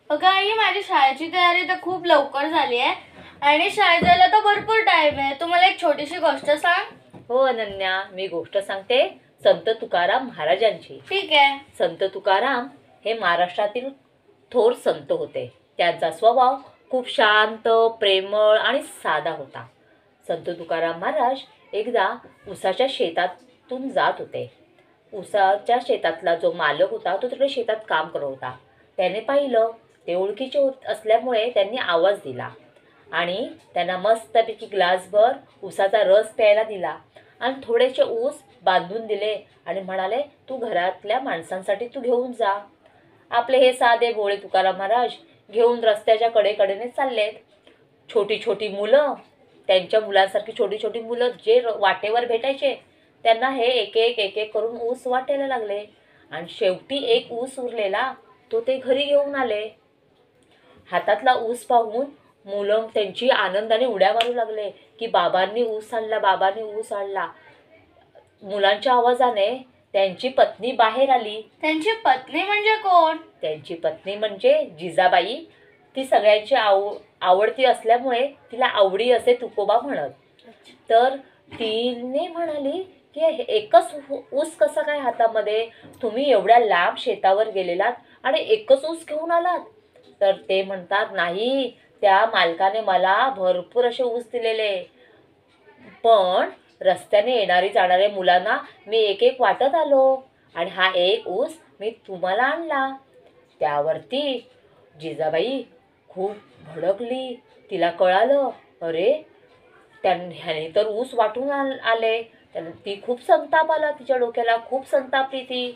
अगं आई, माझी शाळेची तयारी तर खूप लवकर झाली आहे आणि शाळेत जायला तर भरपूर टाइम आहे. तू मला एक छोटीशी गोष्ट सांग. हो अनन्या, मी गोष्ट सांगते संत तुकाराम महाराजांची. ठीक आहे. संत तुकाराम हे महाराष्ट्रातील थोर संत होते. त्यांचा स्वभाव खूप शांत, प्रेमळ आणि साधा होता. संत तुकाराम महाराज एकदा उसाच्या शेतातून जात होते. उसाच्या शेतातला जो मालक होता तो तिकडे शेतात काम करत होता. त्याने पाहिलं, ते ओळखीचे असल्यामुळे त्यांनी आवाज दिला आणि त्यांना मस्तपैकी ग्लासभर उसाचा रस प्यायला दिला आणि थोडेसे ऊस बांधून दिले आणि म्हणाले, तू घरातल्या माणसांसाठी तू घेऊन जा. आपले हे साधे भोळे तुकाराम महाराज घेऊन रस्त्याच्या कडेकडेने चाललेत. छोटी छोटी मुलं, त्यांच्या मुलांसारखी छोटी छोटी मुलं जे वाटेवर भेटायचे त्यांना हे एक एक एक एक करून ऊस वाटायला लागले आणि शेवटी एक ऊस उरलेला तो ते घरी घेऊन आले. हातातला ऊस पाहून मुलं त्यांची आनंदाने उड्या मारू लागले की बाबांनी ऊस आणला, बाबांनी ऊस आणला. मुलांच्या आवाजाने त्यांची पत्नी बाहेर आली. त्यांची पत्नी म्हणजे कोण? त्यांची पत्नी म्हणजे जिजाबाई. ती सगळ्यांची आवडती असल्यामुळे तिला आवडी असे तुकोबा म्हणत. तर तिने म्हणाली की एकच ऊस कसा काय हातामध्ये, तुम्ही एवढ्या लांब शेतावर गेलेलात आणि एकच ऊस घेऊन आलात? तर ते म्हणतात, नाही, त्या मालकाने मला भरपूर असे ऊस दिलेले, पण रस्त्याने येणारी जाणाऱ्या मुलांना मी एक एक वाटत आलो आणि हा एक ऊस मी तुम्हाला आणला. त्यावरती जिजाबाई खूप भडकली. तिला कळालं, अरे ह्याने तर ऊस वाटून आले. ती खूप संताप आला, तिच्या डोक्याला खूप संतापली.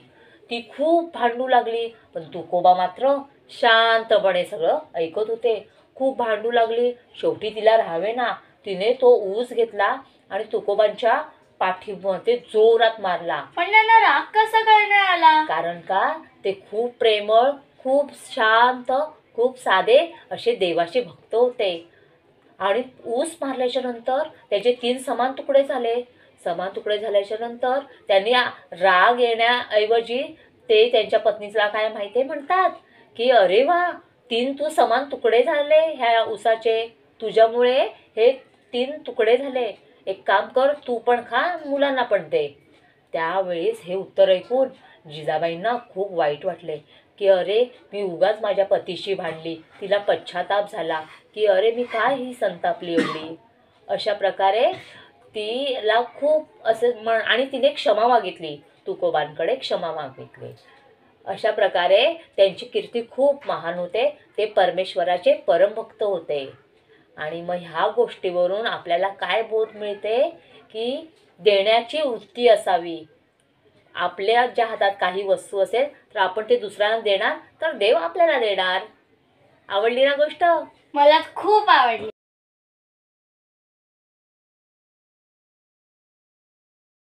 ती खूप भांडू लागली. पण तुकोबा मात्र शांतपणे सगळं ऐकत होते. खूप भांडू लागली. शेवटी तिला राहावे ना, तिने तो ऊस घेतला आणि तुकोबांच्या पाठीमध्ये जोरात मारला. पण त्यांना राग कसा काय नाही आला? कारण का ते खूप प्रेमळ, खूप शांत, खूप साधे असे देवाचे भक्त होते. आणि ऊस मारल्याच्या नंतर त्याचे 3 समान तुकडे झाले. समान तुकडे झाल्याच्या नंतर त्यांनी राग येण्याऐवजी ते त्यांच्या पत्नीला काय माहिती म्हणतात की अरे वा, 3 तू समान तुकडे झाले ह्या ऊसाचे, तुझ्यामुळे हे 3 तुकडे झाले. एक काम कर, तू पण खा, मुलांना पण दे. त्यावेळेस हे उत्तर ऐकून जिजाबाईंना खूप वाईट वाटले की अरे, मी उगाच माझ्या पतीशी भांडली. तिला पश्चाताप झाला की अरे, मी काय ही संतापली एवढी. अशा प्रकारे तिला खूप असे आणि तिने क्षमा मागितली, तुकोबांकडे क्षमा मागितली. अशा प्रकारे त्यांची कीर्ती खूप महान होते. ते परमेश्वराचे परमभक्त होते. आणि मग ह्या गोष्टीवरून आपल्याला काय बोध मिळते की देण्याची वृत्ती असावी. आपल्या ज्या हातात काही वस्तू असेल तर आपण ते दुसऱ्यांना देणार तर देव आपल्याला देणार. आवडली ना गोष्ट? मला खूप आवडली.